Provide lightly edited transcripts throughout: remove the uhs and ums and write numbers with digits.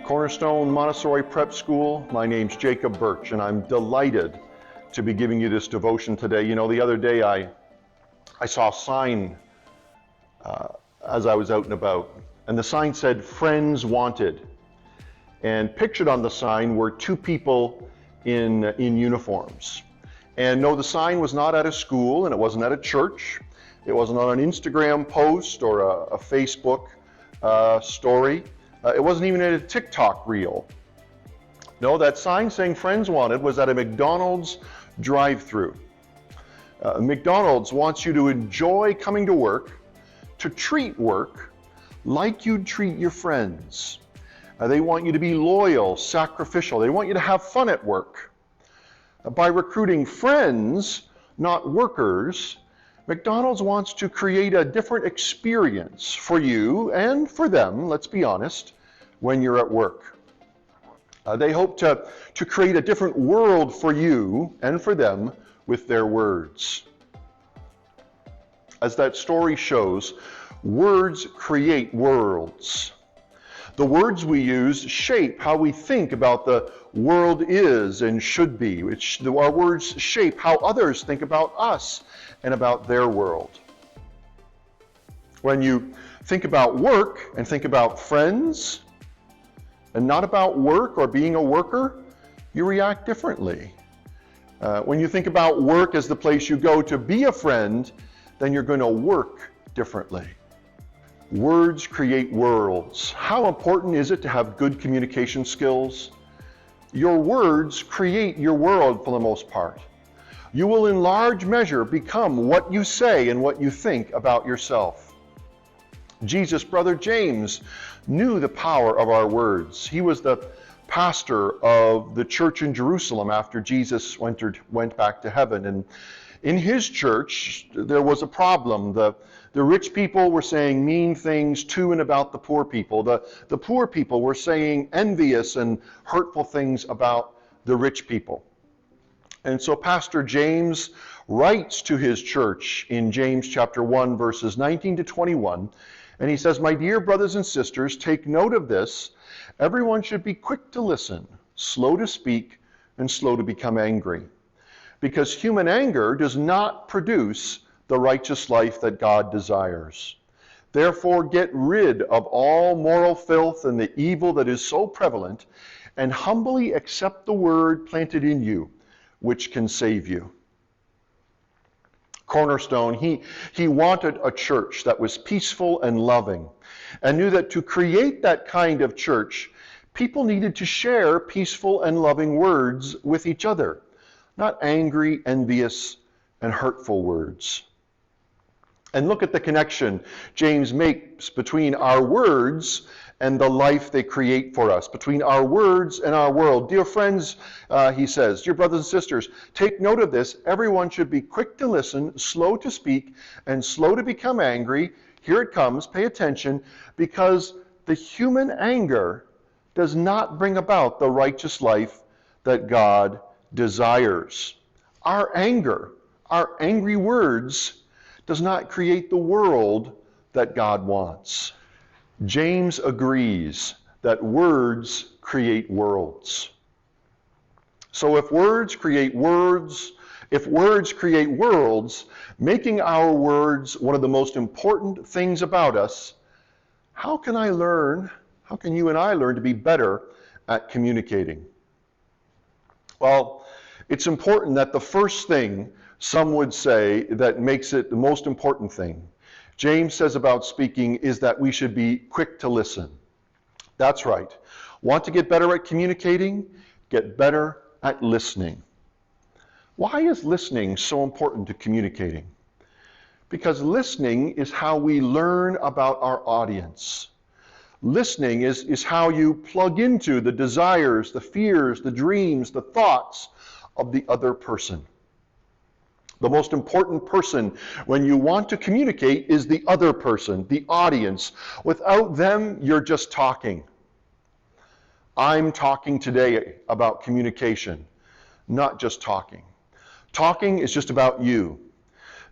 Cornerstone Montessori Prep School. My name's Jacob Birch, and I'm delighted to be giving you this devotion today. You know, the other day I saw a sign as I was out and about, and the sign said, "Friends Wanted." And pictured on the sign were two people in uniforms. And no, the sign was not at a school, and it wasn't at a church. It wasn't on an Instagram post or a Facebook story. It wasn't even at a TikTok reel. No, that sign saying "Friends Wanted" was at a McDonald's drive-thru. McDonald's wants you to enjoy coming to work, to treat work like you'd treat your friends. They want you to be loyal, sacrificial. They want you to have fun at work. By recruiting friends, not workers, McDonald's wants to create a different experience for you and for them, let's be honest, when you're at work. They hope to create a different world for you and for them with their words. As that story shows, words create worlds. The words we use shape how we think about the world is and should be. Our words shape how others think about us and about their world. When you think about work and think about friends, and not about work or being a worker, you react differently. When you think about work as the place you go to be a friend, then you're going to work differently. Words create worlds. How important is it to have good communication skills? Your words create your world for the most part. You will in large measure become what you say and what you think about yourself. Jesus' brother James knew the power of our words. He was the pastor of the church in Jerusalem after Jesus went back to heaven. And in his church, there was a problem. The rich people were saying mean things to and about the poor people. The poor people were saying envious and hurtful things about the rich people. And so Pastor James writes to his church in James chapter 1, verses 19 to 21, and he says, "My dear brothers and sisters, take note of this. Everyone should be quick to listen, slow to speak, and slow to become angry. Because human anger does not produce the righteous life that God desires. Therefore, get rid of all moral filth and the evil that is so prevalent, and humbly accept the word planted in you, which can save you." Cornerstone, he wanted a church that was peaceful and loving, and knew that to create that kind of church, people needed to share peaceful and loving words with each other, not angry, envious, and hurtful words. And look at the connection James makes between our words and the life they create for us, between our words and our world. Dear friends, he says, dear brothers and sisters, take note of this. Everyone should be quick to listen, slow to speak, and slow to become angry. Here it comes, pay attention, because the human anger does not bring about the righteous life that God desires. Our anger, our angry words, does not create the world that God wants. James agrees that words create worlds. So if words create worlds, making our words one of the most important things about us, how can you and I learn to be better at communicating? Well, it's important that the first thing some would say that makes it the most important thing, James says about speaking, is that we should be quick to listen. That's right. Want to get better at communicating? Get better at listening. Why is listening so important to communicating? Because listening is how we learn about our audience. Listening is how you plug into the desires, the fears, the dreams, the thoughts of the other person. The most important person when you want to communicate is the other person, the audience. Without them, you're just talking. I'm talking today about communication, not just talking. Talking is just about you.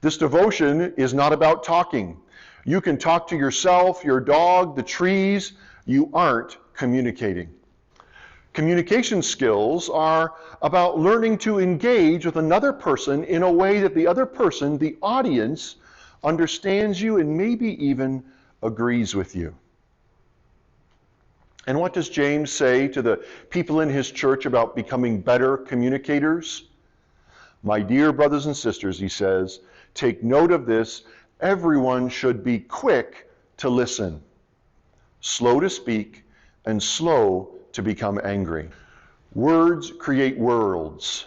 This devotion is not about talking. You can talk to yourself, your dog, the trees. You aren't communicating. Communication skills are about learning to engage with another person in a way that the other person, the audience, understands you and maybe even agrees with you. And what does James say to the people in his church about becoming better communicators? My dear brothers and sisters, he says, take note of this. Everyone should be quick to listen, slow to speak, and slow to become angry. Words create worlds.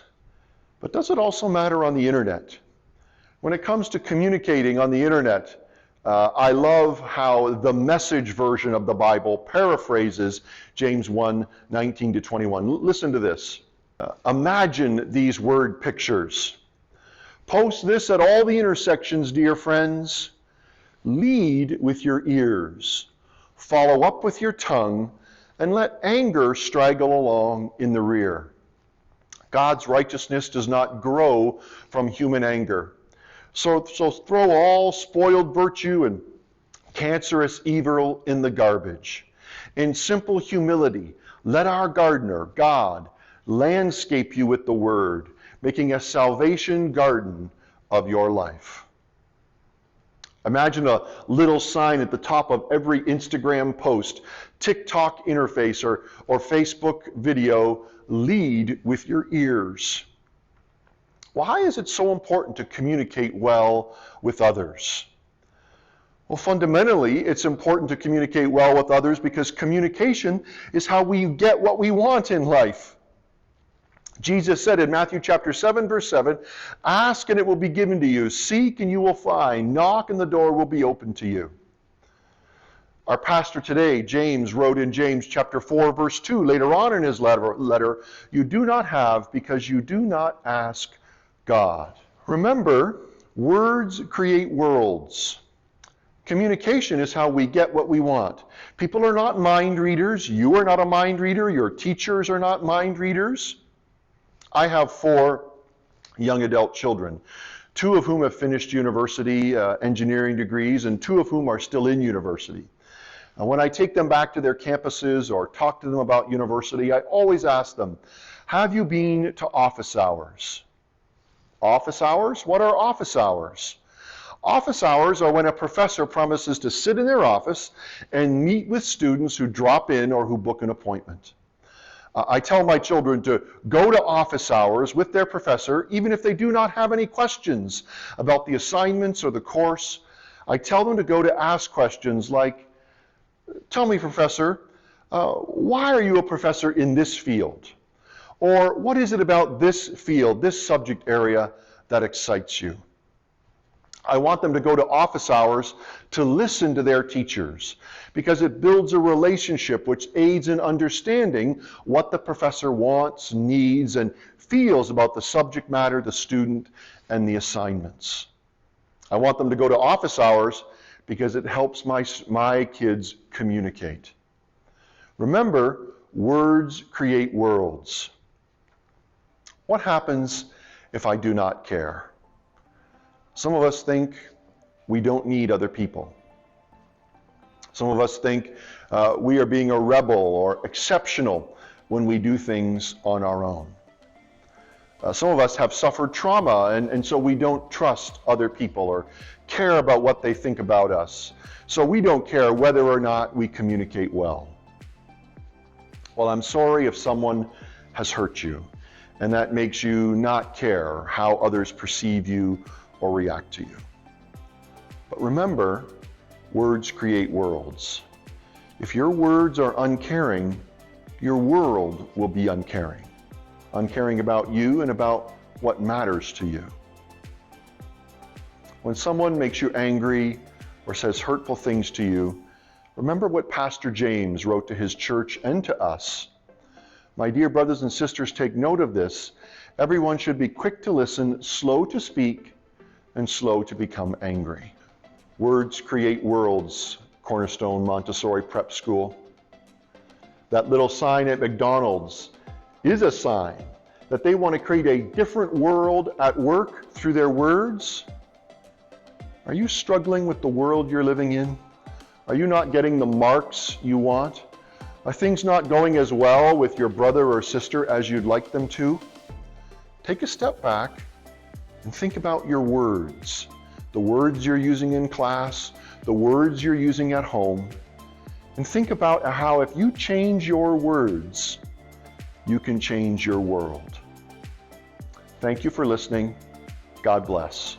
But does it also matter on the internet? When it comes to communicating on the internet, I love how the Message version of the Bible paraphrases James 1:19-21. Listen to this. Imagine these word pictures. Post this at all the intersections, dear friends. Lead with your ears. Follow up with your tongue, and let anger straggle along in the rear. God's righteousness does not grow from human anger. So throw all spoiled virtue and cancerous evil in the garbage. In simple humility, let our gardener, God, landscape you with the word, making a salvation garden of your life. Imagine a little sign at the top of every Instagram post, TikTok interface, or Facebook video, lead with your ears. Why is it so important to communicate well with others? Well, fundamentally, it's important to communicate well with others because communication is how we get what we want in life. Jesus said in Matthew chapter 7, verse 7, ask and it will be given to you. Seek and you will find. Knock and the door will be open to you. Our pastor today, James, wrote in James chapter 4, verse 2, later on in his letter, you do not have because you do not ask God. Remember, words create worlds. Communication is how we get what we want. People are not mind readers. You are not a mind reader. Your teachers are not mind readers. I have 4 young adult children, 2 of whom have finished university engineering degrees and 2 of whom are still in university. When I take them back to their campuses or talk to them about university, I always ask them, have you been to office hours? Office hours? What are office hours? Office hours are when a professor promises to sit in their office and meet with students who drop in or who book an appointment. I tell my children to go to office hours with their professor, even if they do not have any questions about the assignments or the course. I tell them to go to ask questions like, tell me, professor, why are you a professor in this field? Or what is it about this field, this subject area that excites you? I want them to go to office hours to listen to their teachers because it builds a relationship which aids in understanding what the professor wants, needs, and feels about the subject matter, the student, and the assignments. I want them to go to office hours because it helps my kids communicate. Remember, words create worlds. What happens if I do not care? Some of us think we don't need other people. Some of us think we are being a rebel or exceptional when we do things on our own. Some of us have suffered trauma, and so we don't trust other people or care about what they think about us. So we don't care whether or not we communicate well. Well, I'm sorry if someone has hurt you, and that makes you not care how others perceive you or react to you. But remember, words create worlds. If your words are uncaring, your world will be uncaring. Uncaring about you and about what matters to you. When someone makes you angry or says hurtful things to you, remember what Pastor James wrote to his church and to us. My dear brothers and sisters, take note of this. Everyone should be quick to listen, slow to speak, and slow to become angry. Words create worlds, Cornerstone Montessori Prep School. That little sign at McDonald's is a sign that they want to create a different world at work through their words. Are you struggling with the world you're living in? Are you not getting the marks you want? Are things not going as well with your brother or sister as you'd like them to? Take a step back and think about your words. The words you're using in class, the words you're using at home, and think about how if you change your words, you can change your world. Thank you for listening. God bless.